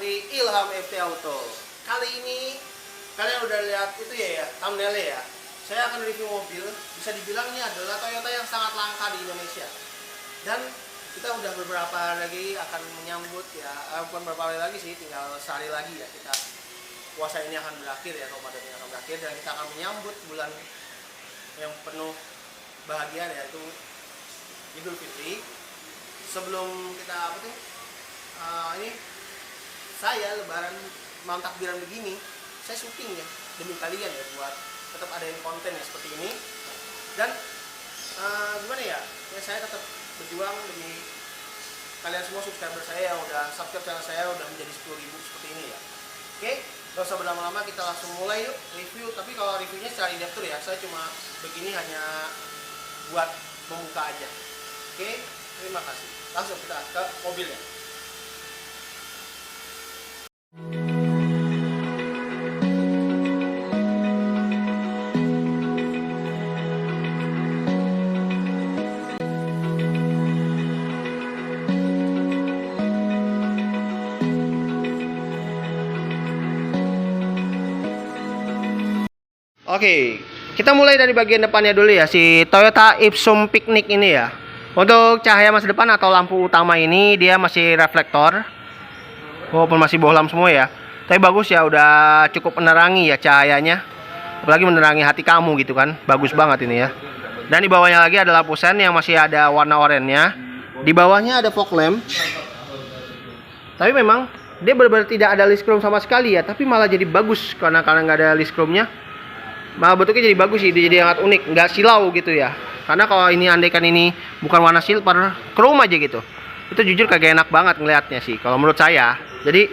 dari Ilham FT Auto. Kali ini kalian udah lihat itu ya thumbnailnya ya. Saya akan review mobil, bisa dibilang ini adalah Toyota yang sangat langka di Indonesia. Dan kita udah beberapa lagi akan menyambut ya, bukan beberapa hari lagi sih, tinggal sehari lagi ya kita puasa ini akan berakhir ya, Ramadan ini akan berakhir dan kita akan menyambut bulan yang penuh bahagia yaitu Idul Fitri. Sebelum kita ini saya lebaran malam takbiran begini, saya syuting ya demi kalian ya, buat tetap adain konten ya seperti ini. Dan gimana ya, saya tetap berjuang demi kalian semua subscriber saya yang udah subscribe channel saya udah menjadi 10.000 seperti ini ya. Oke, gak usah berlama-lama, kita langsung mulai yuk review. Tapi kalau reviewnya secara in-depth ya, saya cuma begini hanya buat membuka aja. Oke, terima kasih. Langsung kita ke mobilnya. Oke, kita mulai dari bagian depannya dulu ya, si Toyota Ipsum Picnic ini ya. Untuk cahaya masa depan atau lampu utama ini dia masih reflektor, walaupun masih bohlam semua ya. Tapi bagus ya, udah cukup menerangi ya cahayanya. Apalagi menerangi hati kamu gitu kan, bagus banget ini ya. Dan di bawahnya lagi ada lampu sen yang masih ada warna oranye-nya. Di bawahnya ada fog lamp. Tapi memang dia benar-benar tidak ada list chrome sama sekali ya, tapi malah jadi bagus karena nggak ada list chrome-nya. Malah bentuknya jadi bagus sih, jadi sangat unik, nggak silau gitu ya. Karena kalau ini andaikan ini bukan warna silver, chrome aja gitu, itu jujur kagak enak banget ngelihatnya sih kalau menurut saya. Jadi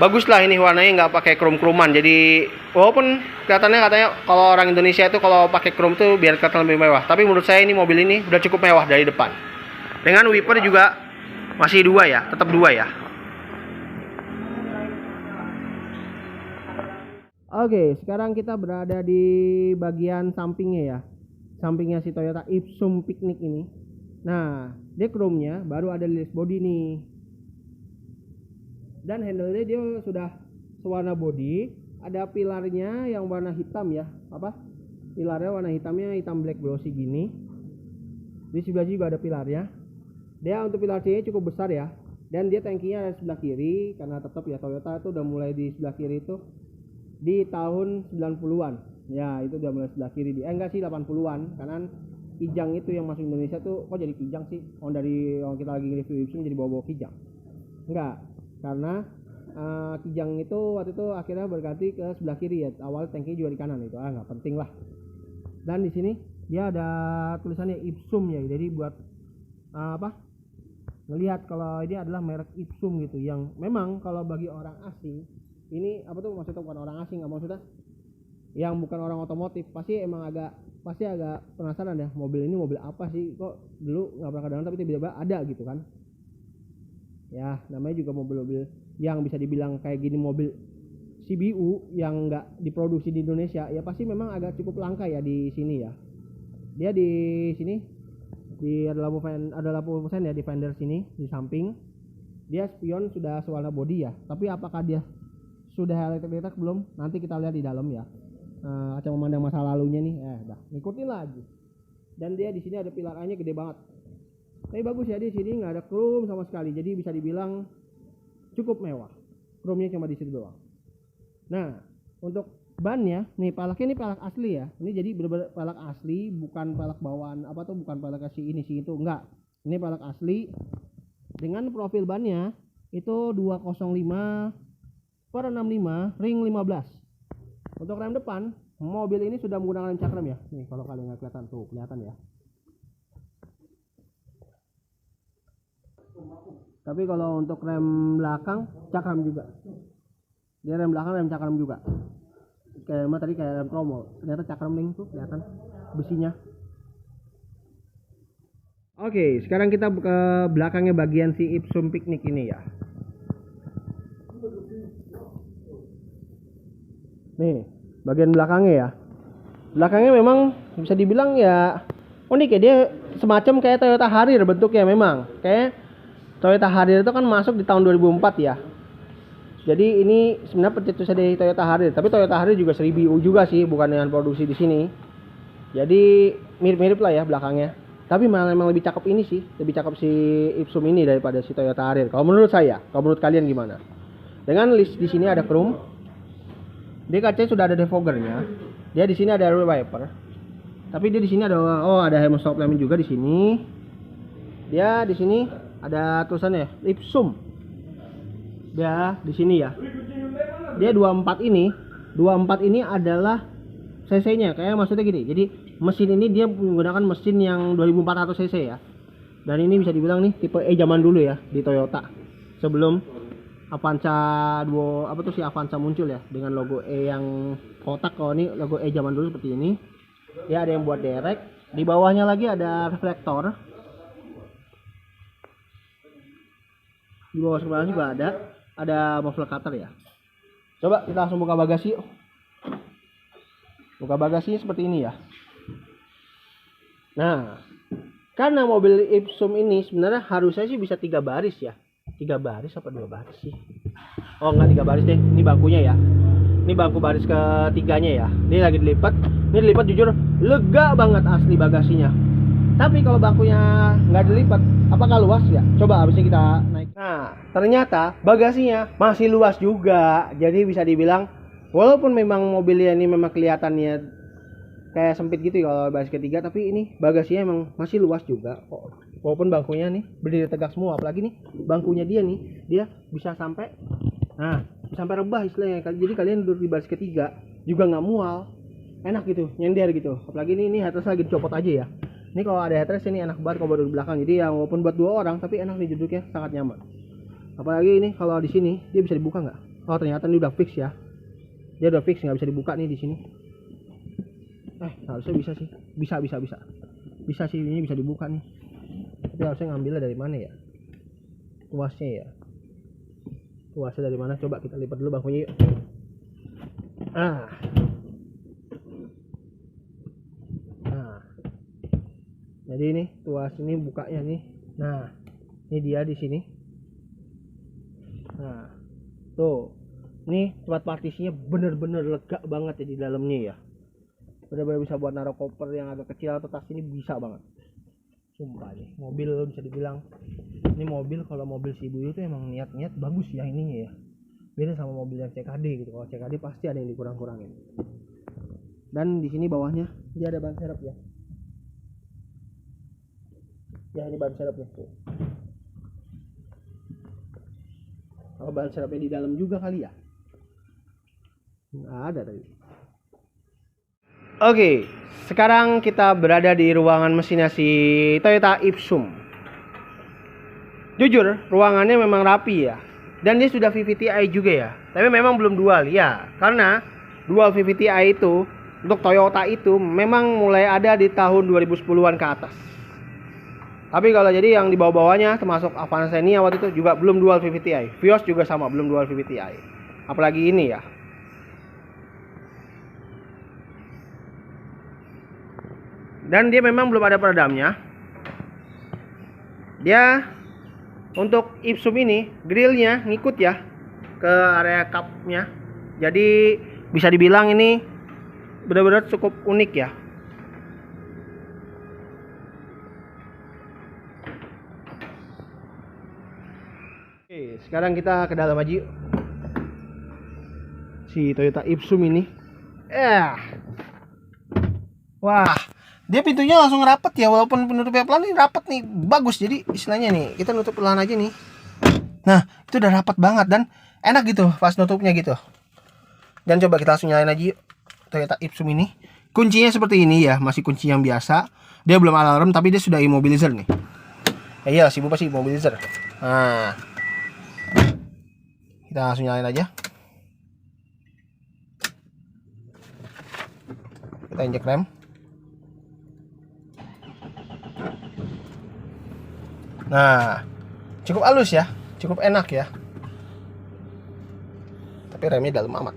bagus lah ini warnanya nggak pakai chrome-chromean. Jadi walaupun kelihatannya katanya kalau orang Indonesia itu kalau pakai chrome tuh biar kelihatan lebih mewah, tapi menurut saya ini mobil ini udah cukup mewah dari depan. Dengan wiper juga masih dua ya, tetap dua ya. Oke, sekarang kita berada di bagian sampingnya ya. Sampingnya si Toyota Ipsum Picnic ini. Nah, dia chrome-nya baru ada list body nih. Dan handle-nya dia sudah sewarna body. Ada pilarnya yang warna hitam ya. Pilarnya warna hitamnya hitam black glossy gini. Di sebelah juga ada pilarnya. Dia untuk pilar C-nya cukup besar ya. Dan dia tankinya ada sebelah kiri. Karena tetap ya Toyota itu udah mulai di sebelah kiri itu di tahun 90-an. Ya, itu udah mulai sebelah kiri enggak sih 80-an. Karena Kijang itu yang masuk Indonesia tuh kok jadi Kijang sih? Dari kita lagi review Ipsum jadi bawa-bawa Kijang. Enggak, karena Kijang itu waktu itu akhirnya berganti ke sebelah kiri ya. Awal tanknya juga di kanan itu. Enggak penting lah. Dan di sini dia ada tulisannya Ipsum ya. Jadi buat ngelihat kalau ini adalah merek Ipsum gitu, yang memang kalau bagi orang asing ini maksudnya bukan orang asing, nggak maksudnya yang bukan orang otomotif pasti agak penasaran ya, mobil ini mobil apa sih, kok dulu nggak pernah kedengaran tapi tiba-tiba ada gitu kan ya. Namanya juga mobil-mobil yang bisa dibilang kayak gini, mobil CBU yang nggak diproduksi di Indonesia ya, pasti memang agak cukup langka ya di sini ya. Dia di sini ada lampu sen ya di fender sini di samping. Dia spion sudah sewarna body ya, tapi apakah dia sudah elektrik belum, nanti kita lihat di dalam ya. Kaca memandang masa lalunya nih, ngikutin lagi. Dan dia di sini ada pilar A-nya gede banget. Tapi bagus ya, di sini nggak ada chrome sama sekali, jadi bisa dibilang cukup mewah. Chrome-nya cuma di situ doang. Nah, untuk bannya nih, palaknya ini palak asli ya. Ini jadi benar-benar palak asli, bukan palak bawaan bukan palak kasih ini sih itu, enggak. Ini palak asli dengan profil bannya itu 205/65 ring 15. Untuk rem depan, mobil ini sudah menggunakan rem cakram ya. Nih kalau kalian nggak kelihatan tuh, kelihatan ya. Tapi kalau untuk rem belakang cakram juga. Dia rem belakang rem cakram juga. Kayak tadi kayak rem promo, ternyata cakram ring tuh kelihatan besinya. Oke, sekarang kita ke belakangnya bagian si Ipsum Picnic ini ya. Nih, bagian belakangnya ya. Belakangnya memang bisa dibilang ya unik ya, dia semacam kayak Toyota Harrier bentuknya memang. Kayak Toyota Harrier itu kan masuk di tahun 2004 ya. Jadi ini sebenarnya pencetusnya dari Toyota Harrier, tapi Toyota Harrier juga 1000U juga sih, bukan dengan produksi di sini. Jadi mirip-mirip lah ya belakangnya. Tapi memang lebih cakep ini sih, lebih cakep si Ipsum ini daripada si Toyota Harrier. Kalau menurut saya, kalau menurut kalian gimana? Dengan list di sini ada chrome. Dia kacanya sudah ada defoggernya. Dia di sini ada rear wiper. Tapi dia di sini ada ada helm stop lamp juga di sini. Dia di sini ada tulisannya Ipsum. Dia di sini ya. Dia 24 ini adalah cc-nya. Kayak maksudnya gini. Jadi mesin ini dia menggunakan mesin yang 2400 cc ya. Dan ini bisa dibilang nih tipe E zaman dulu ya di Toyota. Sebelum Avanza Avanza muncul ya dengan logo E yang kotak. Kalau ini logo E zaman dulu seperti ini. Ya ada yang buat derek. Di bawahnya lagi ada reflektor. Di bawah sebelah juga ada muffler cutter ya. Coba kita langsung buka bagasi yuk. Buka bagasinya seperti ini ya. Nah, karena mobil Ipsum ini sebenarnya harusnya sih bisa 3 baris ya. 3 baris apa 2 baris sih? Oh enggak 3 baris deh. Ini bangkunya ya. Ini bangku baris ketiganya ya. Ini lagi dilipat. Ini dilipat jujur lega banget asli bagasinya. Tapi kalau bangkunya nggak dilipat, apakah luas ya? Coba habis ini kita naik. Nah, ternyata bagasinya masih luas juga. Jadi bisa dibilang walaupun memang mobilnya ini memang kelihatannya kayak sempit gitu ya kalau baris ketiga, tapi ini bagasinya emang masih luas juga kok. Walaupun bangkunya nih berdiri tegak semua, apalagi nih bangkunya dia bisa sampai rebah istilahnya. Jadi kalian duduk di baris ketiga juga nggak mual, enak gitu, nyender gitu. Apalagi ini headrest lagi dicopot aja ya. Ini kalau ada headrest ini enak banget kalau baru di belakang. Jadi ya walaupun buat 2 orang tapi enak nih duduknya, sangat nyaman. Apalagi ini kalau di sini dia bisa dibuka nggak? Oh ternyata ini udah fix ya. Dia udah fix nggak bisa dibuka nih di sini. Harusnya bisa sih. Bisa sih ini bisa dibuka nih. Tapi harusnya ngambilnya dari mana ya? Tuasnya ya. Tuasnya dari mana? Coba kita lipat dulu bangkunya yuk. Jadi ini tuas ini bukanya nih. Nah, ini dia di sini. Nah, tuh. Ini tempat partisinya bener-bener lega banget ya di dalamnya ya. Bener-bener bisa buat naruh koper yang agak kecil atau tas ini bisa banget. Sumpah nih, mobil bisa dibilang ini mobil kalau mobil si Ibu itu emang niat-niat bagus ya ininya ya. Beda sama mobil yang CKD gitu. Kalau CKD pasti ada yang dikurang-kurangin. Dan di sini bawahnya dia ada ban serep ya. Ya ini ban serepnya tuh. Kalau ban serepnya di dalam juga kali ya? Nggak ada tadi. Oke, sekarang kita berada di ruangan mesinnya si Toyota Ipsum. Jujur, ruangannya memang rapi ya. Dan dia sudah VVT-i juga ya. Tapi memang belum dual ya. Karena dual VVT-i itu untuk Toyota itu memang mulai ada di tahun 2010-an ke atas. Tapi kalau jadi yang di bawah-bawahnya termasuk Avanza ini waktu itu juga belum dual VVT-i. Vios juga sama belum dual VVT-i. Apalagi ini ya. Dan dia memang belum ada peredamnya. Dia untuk Ipsum ini grillnya ngikut ya ke area cupnya. Jadi bisa dibilang ini benar-benar cukup unik ya. Oke, sekarang kita ke dalam aja yuk. Si Toyota Ipsum ini. Wah, dia pintunya langsung rapet ya, walaupun penutupnya pelan ini rapet nih, bagus. Jadi istilahnya nih, kita nutup pelan aja nih. Nah, itu udah rapet banget dan enak gitu pas nutupnya gitu. Dan coba kita langsung nyalain aja yuk Toyota Ipsum ini. Kuncinya seperti ini ya, masih kunci yang biasa. Dia belum alarm tapi dia sudah immobilizer nih. Ya iya, si Bu pasti immobilizer. Nah, kita langsung nyalain aja. Kita injek rem. Nah, cukup halus ya, cukup enak ya. Tapi remnya dalam amat.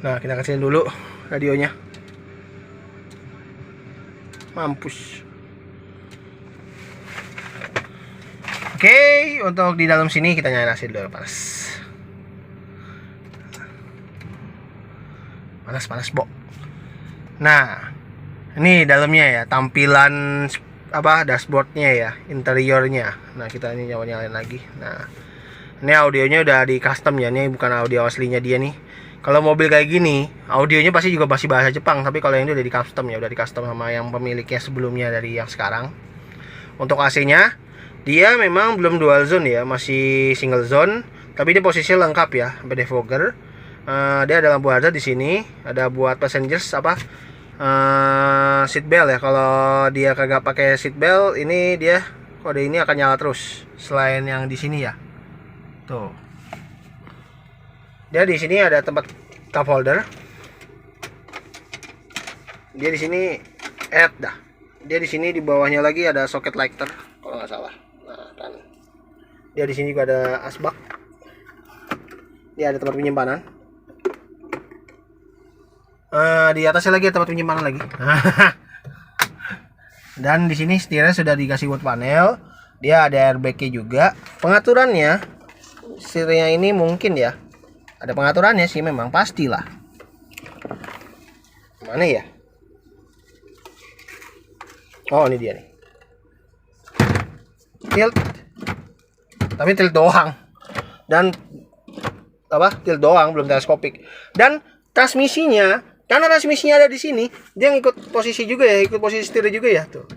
Nah, kita kasihin dulu radionya. Mampus. Oke, untuk di dalam sini kita nyalain AC dulu panas. Panas, Bo. Nah, ini dalamnya ya, tampilan dashboardnya ya, interiornya. Nah, kita ini nyalain lagi. Nah, ini audionya udah di custom ya, ini bukan audio aslinya dia nih. Kalau mobil kayak gini, audionya pasti juga masih bahasa Jepang, tapi kalau ini udah di custom ya, udah di custom sama yang pemiliknya sebelumnya dari yang sekarang. Untuk AC-nya, dia memang belum dual zone ya, masih single zone, tapi dia posisinya lengkap ya, sampai defogger. Dia ada lampu hazard di sini, ada buat passengers seat belt ya. Kalau dia kagak pakai seat belt, ini dia kode ini akan nyala terus. Selain yang di sini ya, tuh. Dia di sini ada tempat cup holder. Dia di sini Dia di sini di bawahnya lagi ada socket lighter kalau nggak salah. Nah kan. Dia di sini juga ada asbak. Dia ada tempat penyimpanan. Di atasnya lagi ada tempat penyimpanan lagi. Dan di sini setirnya sudah dikasih wood panel. Dia ada airbag-nya juga. Pengaturannya setirnya ini mungkin ya. Ada pengaturannya sih memang pastilah. Mana ya? Oh, ini dia nih. Tilt. Tapi tilt doang. Dan tilt doang, belum teleskopik. Dan transmisinya, karena transmisinya ada di sini, dia ngikut posisi juga ya, ikut posisi setir juga ya, tuh.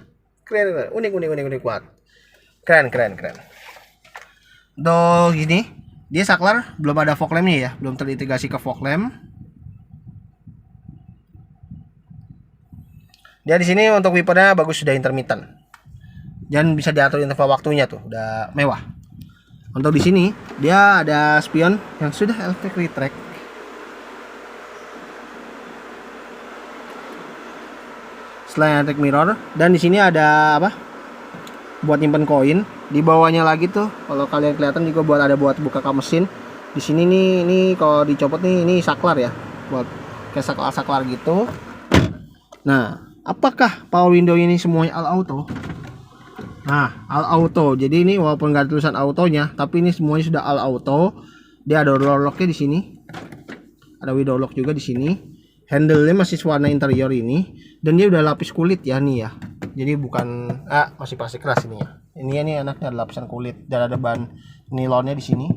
Keren. Unik banget. Keren. Tuh gini, dia saklar belum ada fog lampnya ya, belum terintegrasi ke fog lamp. Dia di sini untuk wipernya bagus, sudah intermittent. Dan bisa diatur interval waktunya tuh, udah mewah. Untuk di sini dia ada spion yang sudah electric retract. Selain electric mirror, dan di sini ada buat nyimpen koin. Di bawahnya lagi tuh, kalau kalian kelihatan juga buat buka kap mesin. Di sini nih, ini kalau dicopot nih, ini saklar ya, buat kayak saklar gitu. Nah, apakah power window ini semuanya all auto? Nah, all auto. Jadi ini walaupun nggak ada tulisan autonya, tapi ini semuanya sudah all auto. Dia ada door lock-nya di sini. Ada window lock juga di sini. Handle-nya masih warna interior ini, dan dia udah lapis kulit ya nih ya. Jadi bukan masih plastik keras ini ya. Ini anaknya ada lapisan kulit dan ada ban nilonnya di sini.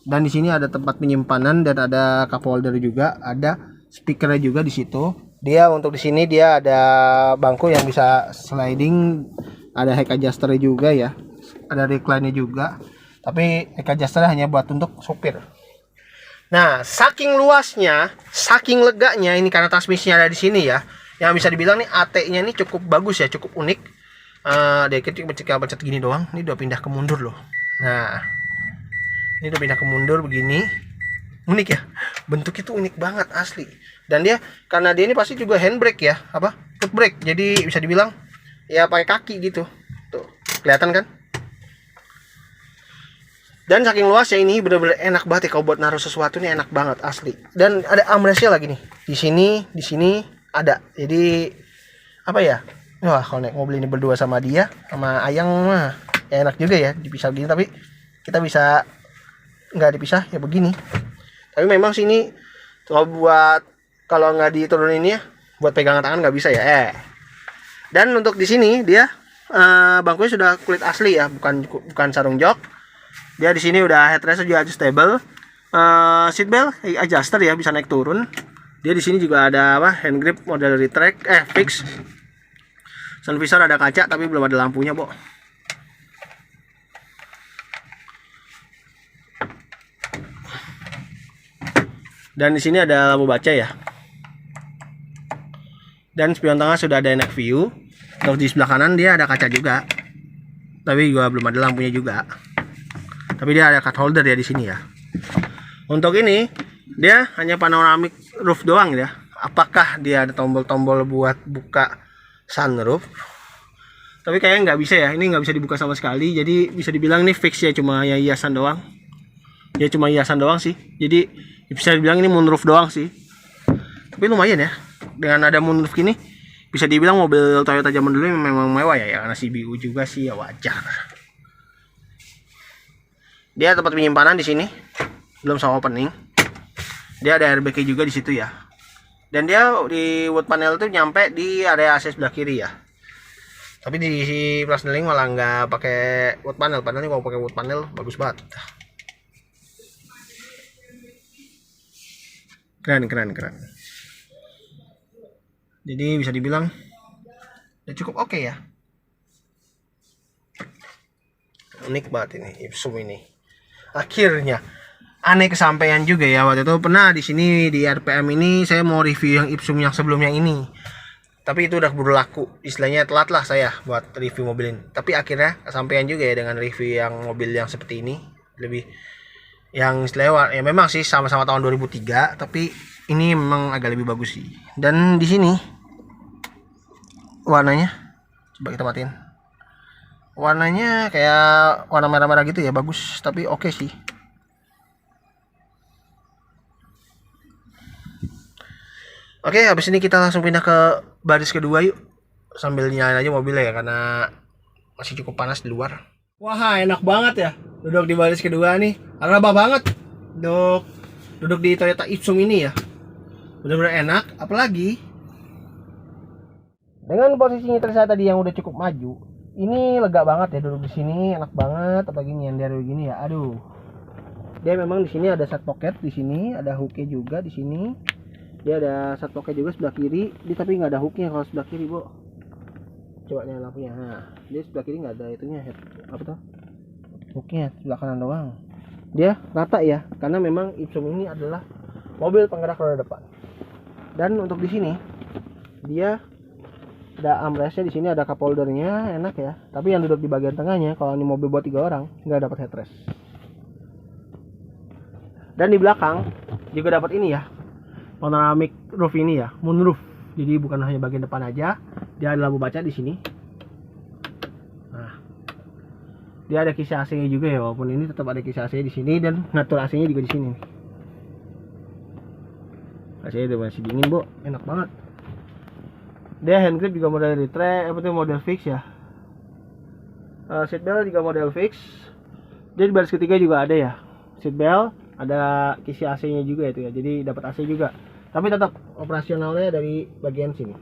Dan di sini ada tempat penyimpanan dan ada cup holder juga, ada speakernya juga di situ. Dia untuk di sini dia ada bangku yang bisa sliding, ada head adjuster juga ya. Ada recline-nya juga. Tapi head adjuster hanya buat untuk supir. Nah, saking luasnya, saking leganya ini karena transmisinya ada di sini ya. Yang bisa dibilang nih AT-nya ini cukup bagus ya, cukup unik. Dia ketika pencet gini doang, ini udah pindah ke mundur loh. Nah, ini udah pindah ke mundur begini. Unik ya, bentuknya tuh unik banget asli. Dan dia karena dia ini pasti juga handbrake ya, foot brake. Jadi bisa dibilang ya pakai kaki gitu. Tuh, kelihatan kan? Dan saking luasnya ini bener-bener enak banget ya kalau buat naruh sesuatu nih, enak banget asli. Dan ada armrestnya lagi nih. Di sini ada. Jadi ya? Wah, kalau naik mobil ini berdua sama dia, sama Ayang mah ya enak juga ya dipisah gini, tapi kita bisa nggak dipisah ya begini. Tapi memang sini kalau nggak diturunin ya buat pegangan tangan nggak bisa ya. Dan untuk di sini dia bangkunya sudah kulit asli ya, bukan sarung jok. Dia di sini udah headrest juga adjustable, seat belt adjuster ya, bisa naik turun. Dia di sini juga ada hand grip model retract fix. Sun visor ada kaca tapi belum ada lampunya, Bo. Dan di sini ada lampu baca ya. Dan spion tengah sudah ada night view. Terus di sebelah kanan dia ada kaca juga. Tapi juga belum ada lampunya juga. Tapi dia ada cup holder ya di sini ya. Untuk ini dia hanya panoramic roof doang ya. Apakah dia ada tombol-tombol buat buka sunroof? Tapi kayaknya nggak bisa ya. Ini nggak bisa dibuka sama sekali. Jadi bisa dibilang ini fix ya, cuma ya hiasan doang. Ya cuma hiasan doang sih. Jadi bisa dibilang ini moonroof doang sih. Tapi lumayan ya. Dengan ada moonroof gini, bisa dibilang mobil Toyota zaman dulu memang mewah ya. Karena CBU juga sih ya wajar. Dia tempat penyimpanan di sini, belum sama opening. Dia ada airbag juga di situ ya. Dan dia di wood panel tuh nyampe di area AC sebelah kiri ya. Tapi di Plus Dealing malah nggak pakai wood panel. Padahal kalau pakai wood panel bagus banget. Keren. Jadi bisa dibilang udah cukup oke ya. Unik banget ini Ipsum ini. Akhirnya aneh kesampaian juga ya. Waktu itu pernah di sini di RPM ini saya mau review yang Ipsum yang sebelumnya ini. Tapi itu udah keburu laku. Istilahnya telat lah saya buat review mobil ini. Tapi akhirnya kesampaian juga ya dengan review yang mobil yang seperti ini. Lebih yang istilahnya ya memang sih sama-sama tahun 2003, tapi ini memang agak lebih bagus sih. Dan di sini warnanya coba kita matiin. Warnanya kayak warna merah-merah gitu ya, bagus, tapi oke sih. Oke, habis ini kita langsung pindah ke baris kedua yuk. Sambil nyalain aja mobilnya ya, karena masih cukup panas di luar. Wah, enak banget ya duduk di baris kedua nih. Agak banget duduk di Toyota Ipsum ini ya. Bener-bener enak, apalagi dengan posisi nyetir saya tadi yang udah cukup maju. Ini lega banget ya duduk di sini, enak banget, apalagi nyender begini ya. Aduh. Dia memang di sini ada side pocket, di sini ada hooknya juga di sini. Dia ada side pocket juga sebelah kiri, dia tapi nggak ada hooknya kalau sebelah kiri, Bu. Coba nyalain lampunya. Nah, dia sebelah kiri nggak ada itunya, apa tuh? Hooknya sebelah kanan doang. Dia rata ya, karena memang Ipsum ini adalah mobil penggerak roda depan. Dan untuk di sini dia ada armrestnya, di sini ada cup holdernya, enak ya. Tapi yang duduk di bagian tengahnya, kalau ini mobil buat 3 orang, nggak dapat headrest. Dan di belakang juga dapat ini ya, panoramic roof ini ya, moonroof. Jadi bukan hanya bagian depan aja, dia ada lampu baca di sini. Nah, dia ada kisi AC-nya juga ya, walaupun ini tetap ada kisi AC di sini dan ngatur AC-nya juga di sini. AC-nya udah masih dingin, Bu, enak banget. Dia hand grip juga model retract, apa tuh model fix ya. Seat belt juga model fix. Dia di baris ketiga juga ada ya. Seat belt, ada kisi AC-nya juga itu ya. Jadi dapat AC juga. Tapi tetap operasionalnya dari bagian sini.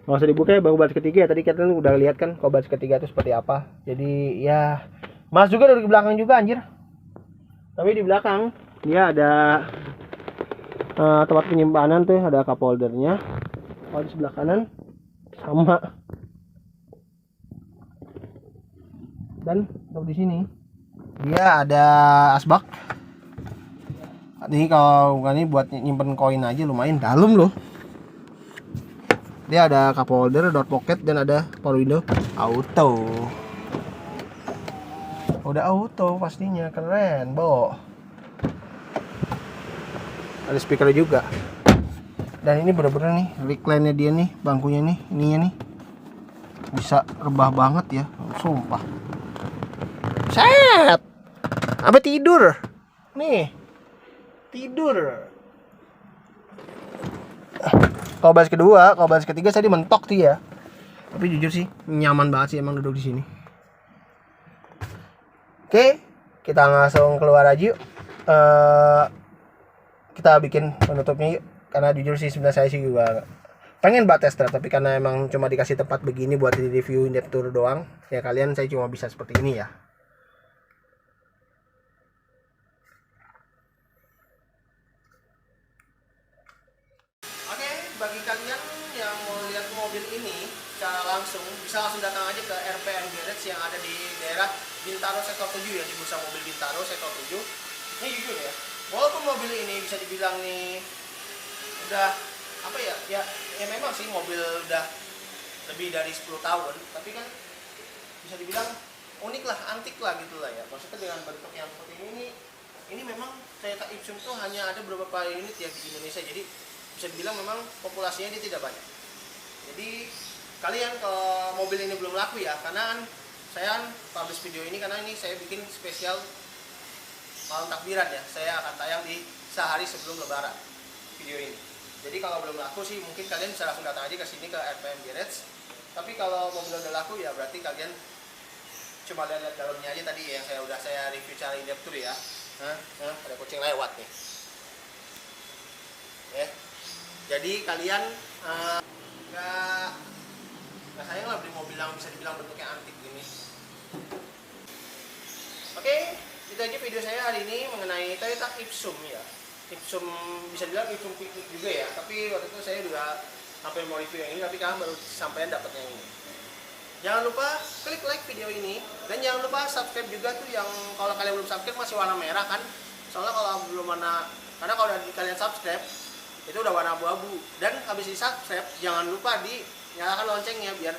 Nggak usah dibuka ya, baru baris ketiga ya. Tadi kita udah lihat kan kalau baris ketiga itu seperti apa. Jadi ya mas juga dari belakang juga anjir. Tapi di belakang dia ada tempat penyimpanan tuh, ada cup holdernya. Kalau di sebelah kanan sama. Dan untuk di sini dia ada asbak. Ini kalau ini buat nyimpen koin aja lumayan dalam loh. Dia ada cup holder, door pocket, dan ada power window auto. Udah auto pastinya, keren, Bo. Ada speaker juga. Dan ini bener-bener nih recline-nya dia nih, bangkunya nih, ininya nih bisa rebah banget ya, sumpah. Set, apa tidur? Nih, tidur. Kalau baris kedua, kalau baris ketiga saya mentok sih ya. Tapi jujur sih nyaman banget sih emang duduk di sini. Oke, kita langsung keluar aja yuk. Kita bikin penutupnya yuk. Karena jujur sih sebenarnya saya sih juga pengen buat test drive, tapi karena emang cuma dikasih tempat begini buat di review in-depth tour doang, ya kalian saya cuma bisa seperti ini ya. Oke, bagi kalian yang mau lihat mobil ini secara langsung, bisa langsung datang aja ke RPM Garage yang ada di daerah Bintaro Sektor 7 ya, di Bursa Mobil Bintaro Sektor 7. Ini jujur ya, walaupun mobil ini bisa dibilang nih udah apa ya, ya memang sih mobil udah lebih dari 10 tahun, tapi kan bisa dibilang unik lah, antik lah gitu lah ya. Maksudnya dengan bentuk yang seperti ini memang Toyota Ipsum tuh hanya ada beberapa unit ya di Indonesia, jadi bisa dibilang memang populasinya dia tidak banyak. Jadi kalian kalau mobil ini belum laku ya, karena kan saya publish video ini karena ini saya bikin spesial malam takbiran ya, saya akan tayang di sehari sebelum lebaran video ini. Jadi kalau belum laku sih mungkin kalian bisa langsung datang aja ke sini ke RPM Garage. Tapi kalau mobil udah laku ya berarti kalian Coba lihat dalamnya aja tadi yang saya review cara in depth ya. Ada kucing lewat nih. Ya. Jadi kalian nggak sayang lah beli mobil yang bisa dibilang bentuknya antik gini. Oke, itu aja video saya hari ini mengenai Toyota Ipsum ya. Ipsum bisa dibilang Ipsum piknik juga ya. Tapi waktu itu saya udah sampai mau review yang ini, tapi kalian baru sampai dapatnya ini. Jangan lupa klik like video ini dan jangan lupa subscribe juga tuh, yang kalau kalian belum subscribe masih warna merah kan. Soalnya kalau belum karena kalau udah kalian subscribe itu udah warna abu-abu. Dan habis di subscribe jangan lupa dinyalakan loncengnya biar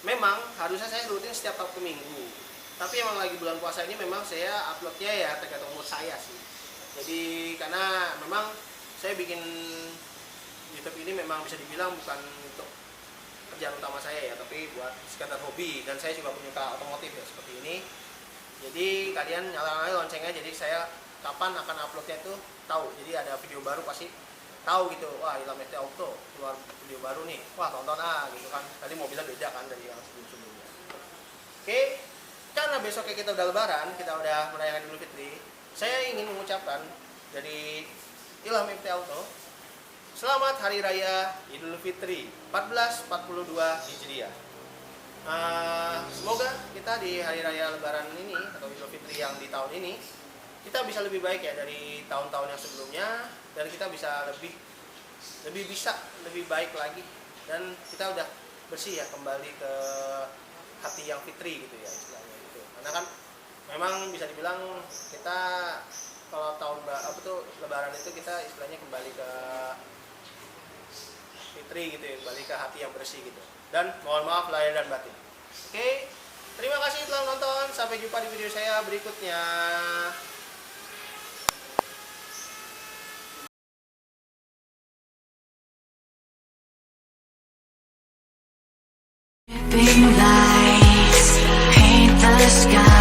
memang harusnya saya rutin setiap Sabtu Minggu. Tapi emang lagi bulan puasa ini memang saya uploadnya ya tergantung mood saya sih. Jadi karena memang saya bikin YouTube ini memang bisa dibilang bukan untuk kerjaan utama saya ya, tapi buat sekedar hobi, dan saya juga penyuka otomotif ya seperti ini. Jadi kalian nyalakan loncengnya, jadi saya kapan akan uploadnya itu tahu. Jadi ada video baru pasti tahu gitu, wah Ilham FT Auto keluar video baru nih, wah tonton gitu kan. Tadi mobilnya beda kan dari yang sebelumnya. Oke, karena besoknya kita udah lebaran, kita udah merayakan Idul Fitri, saya ingin mengucapkan dari Ilham FT Auto selamat Hari Raya Idul Fitri 1442 Hijriah. Semoga kita di Hari Raya Lebaran ini atau Idul Fitri yang di tahun ini kita bisa lebih baik ya dari tahun-tahun yang sebelumnya, dan kita bisa lebih baik lagi, dan kita udah bersih ya kembali ke hati yang fitri gitu ya istilahnya gitu. Karena kan memang bisa dibilang kita kalau Lebaran itu kita istilahnya kembali ke fitri gitu ya, kembali ke hati yang bersih gitu. Dan mohon maaf lahir dan batin. Oke, terima kasih telah nonton. Sampai jumpa di video saya berikutnya. Lights paint the sky.